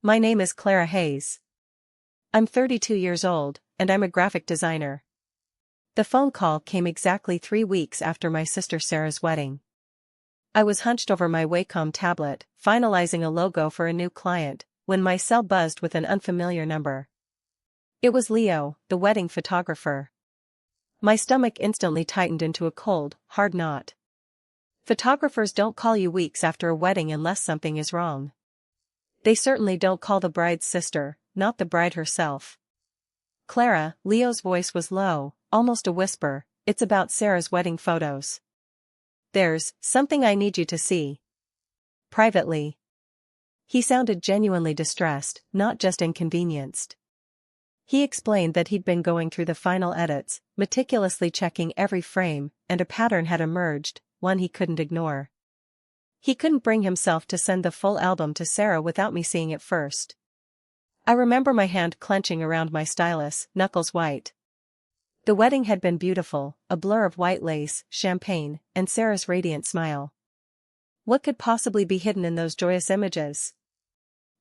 My name is Clara Hayes. I'm 32 years old, and I'm a graphic designer. The phone call came exactly 3 weeks after my sister Sarah's wedding. I was hunched over my Wacom tablet, finalizing a logo for a new client, when my cell buzzed with an unfamiliar number. It was Leo, the wedding photographer. My stomach instantly tightened into a cold, hard knot. Photographers don't call you weeks after a wedding unless something is wrong. They certainly don't call the bride's sister, not the bride herself. Clara, Leo's voice was low, almost a whisper, it's about Sarah's wedding photos. There's something I need you to see. Privately. He sounded genuinely distressed, not just inconvenienced. He explained that he'd been going through the final edits, meticulously checking every frame, and a pattern had emerged, one he couldn't ignore. He couldn't bring himself to send the full album to Sarah without me seeing it first. I remember my hand clenching around my stylus, knuckles white. The wedding had been beautiful, a blur of white lace, champagne, and Sarah's radiant smile. What could possibly be hidden in those joyous images?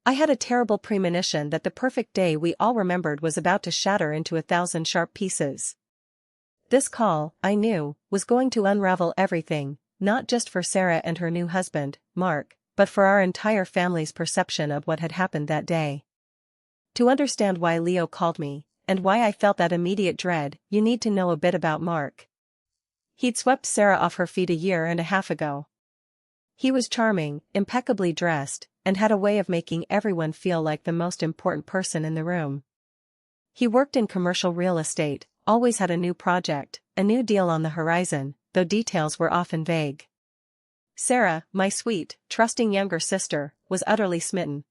I had a terrible premonition that the perfect day we all remembered was about to shatter into 1,000 sharp pieces. This call, I knew, was going to unravel everything, not just for Sarah and her new husband, Mark, but for our entire family's perception of what had happened that day. To understand why Leo called me, and why I felt that immediate dread, you need to know a bit about Mark. He'd swept Sarah off her feet 1.5 years ago. He was charming, impeccably dressed, and had a way of making everyone feel like the most important person in the room. He worked in commercial real estate, always had a new project, a new deal on the horizon, though details were often vague. Sarah, my sweet, trusting younger sister, was utterly smitten.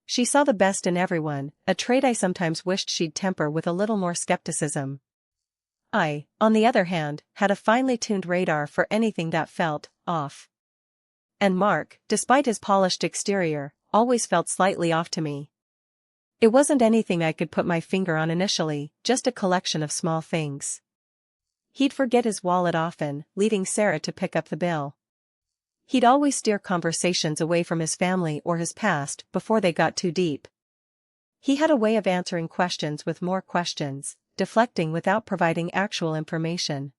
She saw the best in everyone, a trait I sometimes wished she'd temper with a little more skepticism. I, on the other hand, had a finely tuned radar for anything that felt off. And Mark, despite his polished exterior, always felt slightly off to me. It wasn't anything I could put my finger on initially, just a collection of small things. He'd forget his wallet often, leaving Sarah to pick up the bill. He'd always steer conversations away from his family or his past before they got too deep. He had a way of answering questions with more questions, deflecting without providing actual information.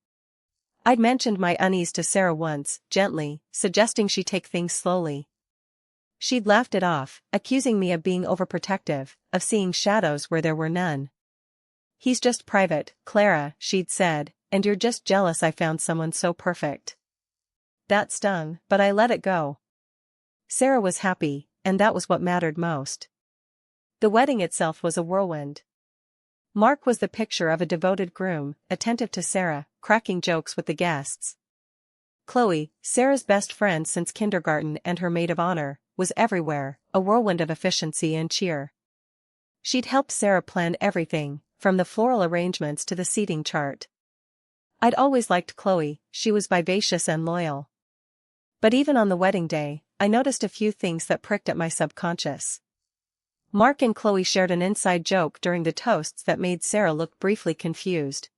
I'd mentioned my unease to Sarah once, gently, suggesting she take things slowly. She'd laughed it off, accusing me of being overprotective, of seeing shadows where there were none. He's just private, Clara, she'd said, and you're just jealous I found someone so perfect. That stung, but I let it go. Sarah was happy, and that was what mattered most. The wedding itself was a whirlwind. Mark was the picture of a devoted groom, attentive to Sarah, cracking jokes with the guests. Chloe, Sarah's best friend since kindergarten and her maid of honor, was everywhere, a whirlwind of efficiency and cheer. She'd helped Sarah plan everything, from the floral arrangements to the seating chart. I'd always liked Chloe, she was vivacious and loyal. But even on the wedding day, I noticed a few things that pricked at my subconscious. Mark and Chloe shared an inside joke during the toasts that made Sarah look briefly confused.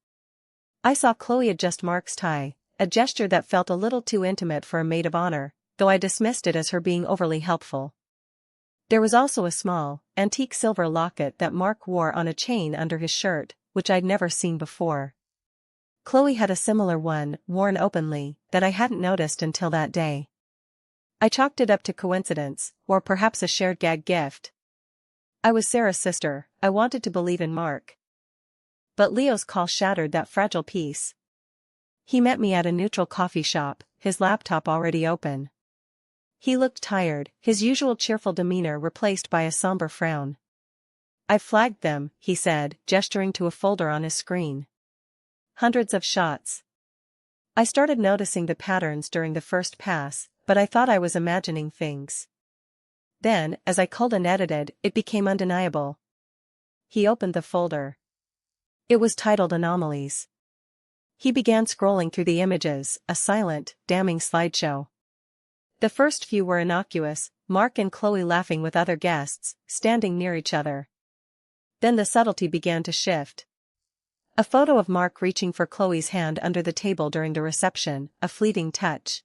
I saw Chloe adjust Mark's tie, a gesture that felt a little too intimate for a maid of honor, though I dismissed it as her being overly helpful. There was also a small, antique silver locket that Mark wore on a chain under his shirt, which I'd never seen before. Chloe had a similar one, worn openly, that I hadn't noticed until that day. I chalked it up to coincidence, or perhaps a shared gag gift. I was Sarah's sister, I wanted to believe in Mark. But Leo's call shattered that fragile peace. He met me at a neutral coffee shop, his laptop already open. He looked tired, his usual cheerful demeanor replaced by a somber frown. "I've flagged them," he said, gesturing to a folder on his screen. Hundreds of shots. I started noticing the patterns during the first pass, but I thought I was imagining things. Then, as I culled and edited, it became undeniable. He opened the folder. It was titled Anomalies. He began scrolling through the images, a silent, damning slideshow. The first few were innocuous, Mark and Chloe laughing with other guests, standing near each other. Then the subtlety began to shift. A photo of Mark reaching for Chloe's hand under the table during the reception, a fleeting touch.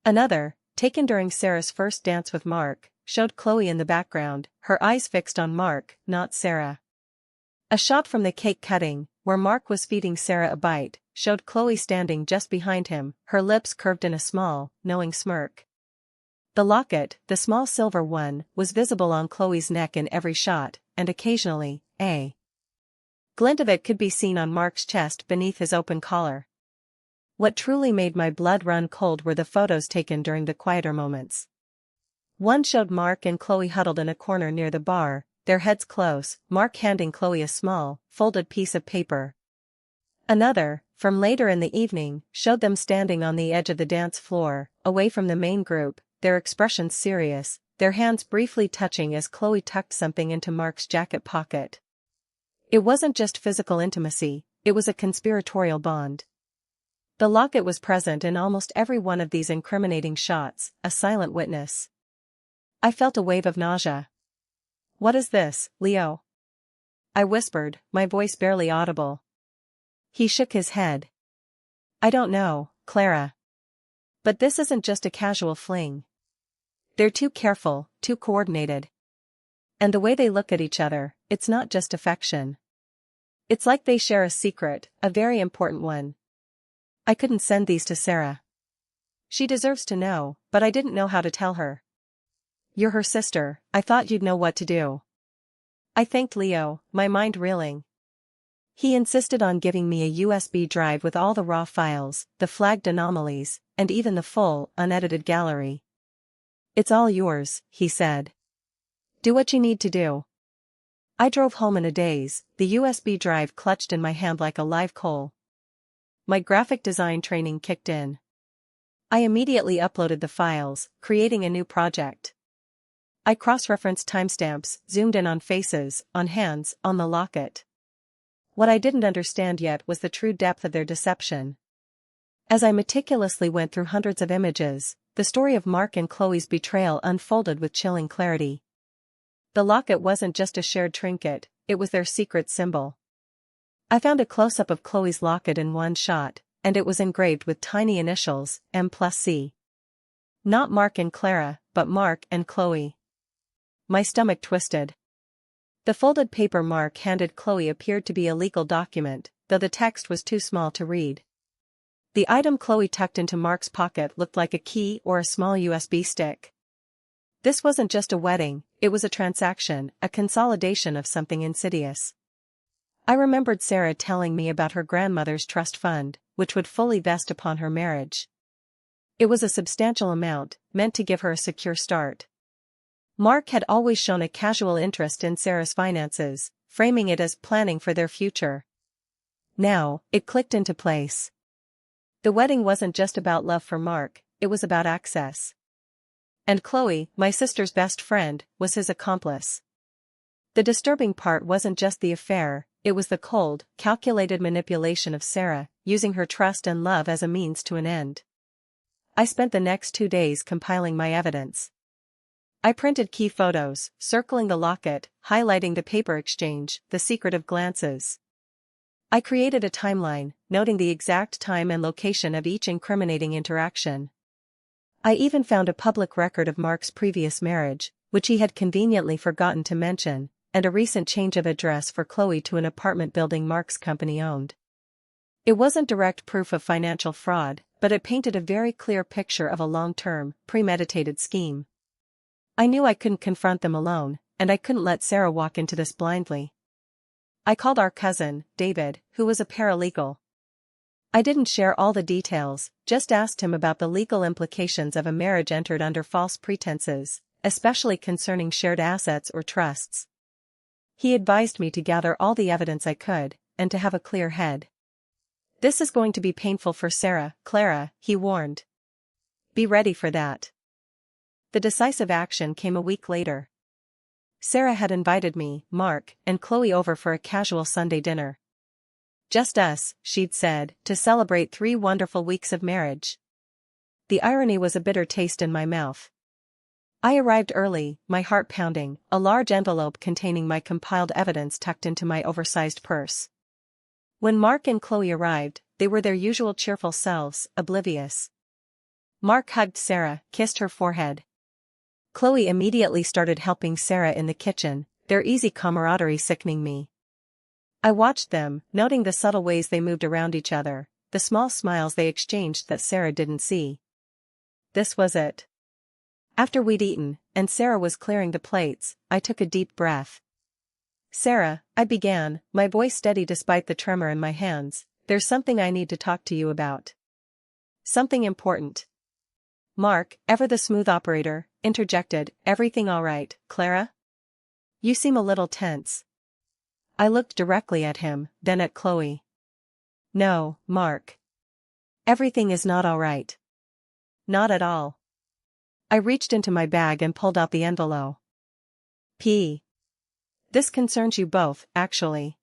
Another, taken during Sarah's first dance with Mark, showed Chloe in the background, her eyes fixed on Mark, not Sarah. A shot from the cake cutting, where Mark was feeding Sarah a bite, showed Chloe standing just behind him, her lips curved in a small, knowing smirk. The locket, the small silver one, was visible on Chloe's neck in every shot, and occasionally, a glint of it could be seen on Mark's chest beneath his open collar. What truly made my blood run cold were the photos taken during the quieter moments. One showed Mark and Chloe huddled in a corner near the bar, their heads close, Mark handing Chloe a small, folded piece of paper. Another, from later in the evening, showed them standing on the edge of the dance floor, away from the main group, their expressions serious, their hands briefly touching as Chloe tucked something into Mark's jacket pocket. It wasn't just physical intimacy, it was a conspiratorial bond. The locket was present in almost every one of these incriminating shots, a silent witness. I felt a wave of nausea. "What is this, Leo?" I whispered, my voice barely audible. He shook his head. "I don't know, Clara. But this isn't just a casual fling. They're too careful, too coordinated. And the way they look at each other, it's not just affection. It's like they share a secret, a very important one. I couldn't send these to Sarah. She deserves to know, but I didn't know how to tell her." "You're her sister, I thought you'd know what to do." I thanked Leo, my mind reeling. He insisted on giving me a USB drive with all the raw files, the flagged anomalies, and even the full, unedited gallery. "It's all yours," he said. "Do what you need to do." I drove home in a daze, the USB drive clutched in my hand like a live coal. My graphic design training kicked in. I immediately uploaded the files, creating a new project. I cross-referenced timestamps, zoomed in on faces, on hands, on the locket. What I didn't understand yet was the true depth of their deception. As I meticulously went through hundreds of images, the story of Mark and Chloe's betrayal unfolded with chilling clarity. The locket wasn't just a shared trinket, it was their secret symbol. I found a close-up of Chloe's locket in one shot, and it was engraved with tiny initials, M+C. Not Mark and Clara, but Mark and Chloe. My stomach twisted. The folded paper Mark handed Chloe appeared to be a legal document, though the text was too small to read. The item Chloe tucked into Mark's pocket looked like a key or a small USB stick. This wasn't just a wedding, it was a transaction, a consolidation of something insidious. I remembered Sarah telling me about her grandmother's trust fund, which would fully vest upon her marriage. It was a substantial amount, meant to give her a secure start. Mark had always shown a casual interest in Sarah's finances, framing it as planning for their future. Now, it clicked into place. The wedding wasn't just about love for Mark, it was about access. And Chloe, my sister's best friend, was his accomplice. The disturbing part wasn't just the affair, it was the cold, calculated manipulation of Sarah, using her trust and love as a means to an end. I spent the next 2 days compiling my evidence. I printed key photos, circling the locket, highlighting the paper exchange, the secretive glances. I created a timeline, noting the exact time and location of each incriminating interaction. I even found a public record of Mark's previous marriage, which he had conveniently forgotten to mention, and a recent change of address for Chloe to an apartment building Mark's company owned. It wasn't direct proof of financial fraud, but it painted a very clear picture of a long-term, premeditated scheme. I knew I couldn't confront them alone, and I couldn't let Sarah walk into this blindly. I called our cousin, David, who was a paralegal. I didn't share all the details, just asked him about the legal implications of a marriage entered under false pretenses, especially concerning shared assets or trusts. He advised me to gather all the evidence I could, and to have a clear head. "This is going to be painful for Sarah, Clara," he warned. "Be ready for that." The decisive action came a week later. Sarah had invited me, Mark, and Chloe over for a casual Sunday dinner. "Just us," she'd said, "to celebrate 3 wonderful weeks of marriage." The irony was a bitter taste in my mouth. I arrived early, my heart pounding, a large envelope containing my compiled evidence tucked into my oversized purse. When Mark and Chloe arrived, they were their usual cheerful selves, oblivious. Mark hugged Sarah, kissed her forehead. Chloe immediately started helping Sarah in the kitchen, their easy camaraderie sickening me. I watched them, noting the subtle ways they moved around each other, the small smiles they exchanged that Sarah didn't see. This was it. After we'd eaten, and Sarah was clearing the plates, I took a deep breath. "Sarah," I began, my voice steady despite the tremor in my hands, "there's something I need to talk to you about. Something important." Mark, ever the smooth operator, interjected, "Everything all right, Clara? You seem a little tense." I looked directly at him, then at Chloe. "No, Mark. Everything is not all right. Not at all." I reached into my bag and pulled out the envelope. This concerns you both, actually."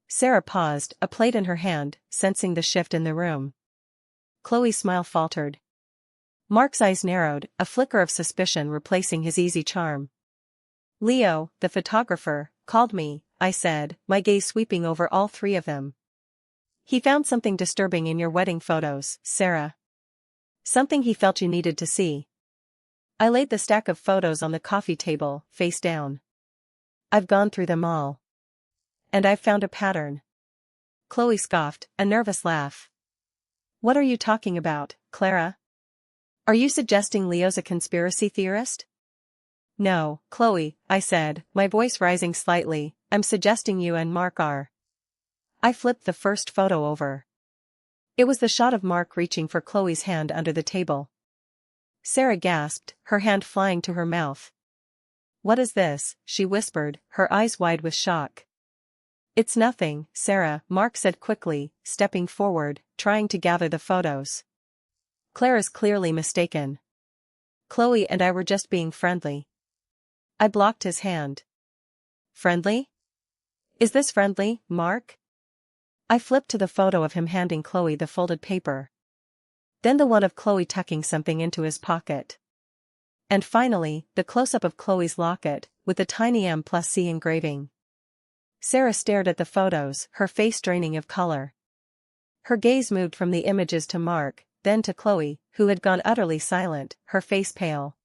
Sarah paused, a plate in her hand, sensing the shift in the room. Chloe's smile faltered. Mark's eyes narrowed, a flicker of suspicion replacing his easy charm. "Leo, the photographer, called me," I said, my gaze sweeping over all three of them. "He found something disturbing in your wedding photos, Sarah. Something he felt you needed to see." I laid the stack of photos on the coffee table, face down. "I've gone through them all. And I've found a pattern." Chloe scoffed, a nervous laugh. "What are you talking about, Clara? Are you suggesting Leo's a conspiracy theorist?" "No, Chloe," I said, my voice rising slightly, "I'm suggesting you and Mark are." I flipped the first photo over. It was the shot of Mark reaching for Chloe's hand under the table. Sarah gasped, her hand flying to her mouth. "What is this?" she whispered, her eyes wide with shock. "It's nothing, Sarah," Mark said quickly, stepping forward, trying to gather the photos. "Clara's clearly mistaken. Chloe and I were just being friendly." I blocked his hand. "Friendly? Is this friendly, Mark?" I flipped to the photo of him handing Chloe the folded paper. Then the one of Chloe tucking something into his pocket. And finally, the close-up of Chloe's locket, with the tiny M+C engraving. Sarah stared at the photos, her face draining of color. Her gaze moved from the images to Mark, then to Chloe, who had gone utterly silent, her face pale.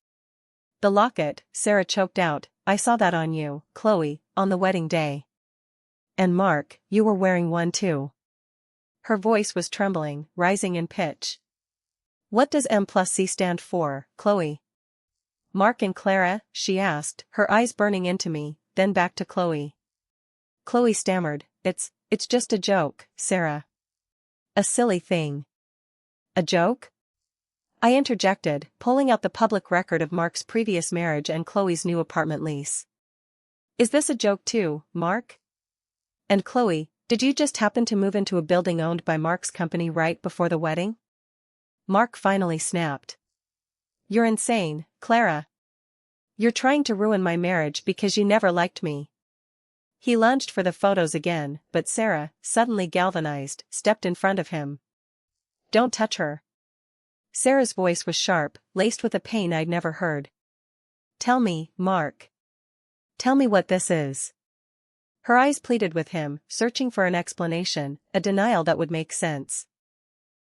"The locket," Sarah choked out, "I saw that on you, Chloe, on the wedding day. And Mark, you were wearing one too." Her voice was trembling, rising in pitch. "What does M+C stand for, Chloe?" "Mark and Clara?" she asked, her eyes burning into me, then back to Chloe. Chloe stammered, It's just a joke, Sarah. A silly thing." "A joke?" I interjected, pulling out the public record of Mark's previous marriage and Chloe's new apartment lease. "Is this a joke too, Mark? And Chloe, did you just happen to move into a building owned by Mark's company right before the wedding?" Mark finally snapped. "You're insane, Clara. You're trying to ruin my marriage because you never liked me." He lunged for the photos again, but Sarah, suddenly galvanized, stepped in front of him. "Don't touch her." Sarah's voice was sharp, laced with a pain I'd never heard. "Tell me, Mark. Tell me what this is." Her eyes pleaded with him, searching for an explanation, a denial that would make sense.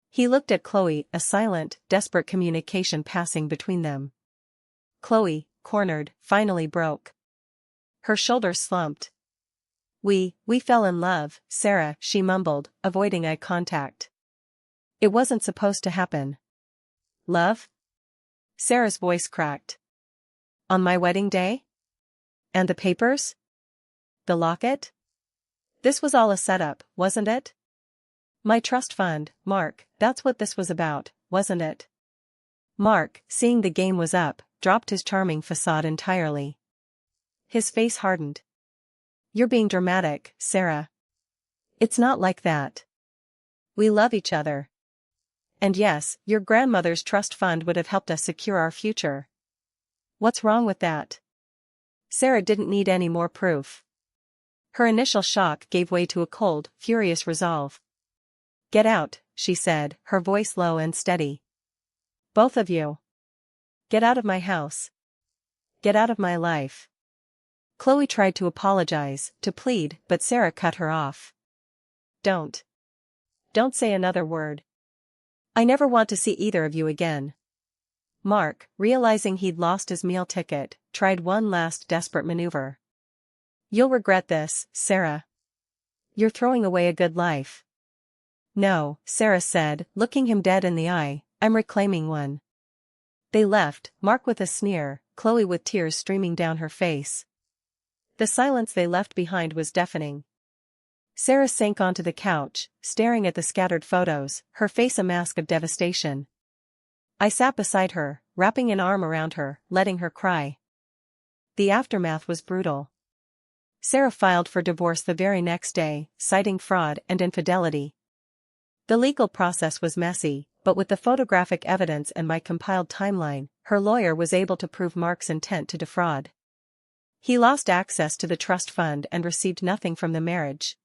He looked at Chloe, a silent, desperate communication passing between them. Chloe, cornered, finally broke. Her shoulders slumped. We fell in love, Sarah," she mumbled, avoiding eye contact. "It wasn't supposed to happen." "Love?" Sarah's voice cracked. "On my wedding day? And the papers? The locket? This was all a setup, wasn't it? My trust fund, Mark, that's what this was about, wasn't it?" Mark, seeing the game was up, dropped his charming facade entirely. His face hardened. "You're being dramatic, Sarah. It's not like that. We love each other. And yes, your grandmother's trust fund would have helped us secure our future. What's wrong with that?" Sarah didn't need any more proof. Her initial shock gave way to a cold, furious resolve. "Get out," she said, her voice low and steady. "Both of you. Get out of my house. Get out of my life." Chloe tried to apologize, to plead, but Sarah cut her off. Don't say another word. I never want to see either of you again." Mark, realizing he'd lost his meal ticket, tried one last desperate maneuver. "You'll regret this, Sarah. You're throwing away a good life." "No," Sarah said, looking him dead in the eye, "I'm reclaiming one." They left, Mark with a sneer, Chloe with tears streaming down her face. The silence they left behind was deafening. Sarah sank onto the couch, staring at the scattered photos, her face a mask of devastation. I sat beside her, wrapping an arm around her, letting her cry. The aftermath was brutal. Sarah filed for divorce the very next day, citing fraud and infidelity. The legal process was messy, but with the photographic evidence and my compiled timeline, her lawyer was able to prove Mark's intent to defraud. He lost access to the trust fund and received nothing from the marriage.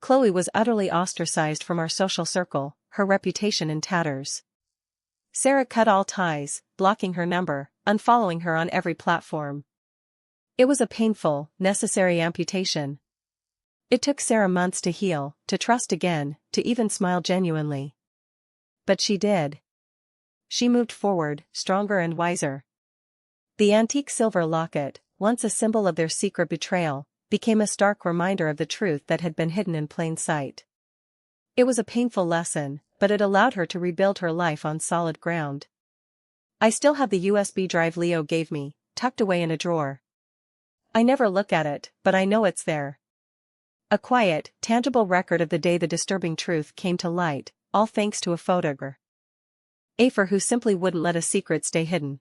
Chloe was utterly ostracized from our social circle, her reputation in tatters. Sarah cut all ties, blocking her number, unfollowing her on every platform. It was a painful, necessary amputation. It took Sarah months to heal, to trust again, to even smile genuinely. But she did. She moved forward, stronger and wiser. The antique silver locket, once a symbol of their secret betrayal, became a stark reminder of the truth that had been hidden in plain sight. It was a painful lesson, but it allowed her to rebuild her life on solid ground. I still have the USB drive Leo gave me, tucked away in a drawer. I never look at it, but I know it's there. A quiet, tangible record of the day the disturbing truth came to light, all thanks to a photographer who simply wouldn't let a secret stay hidden.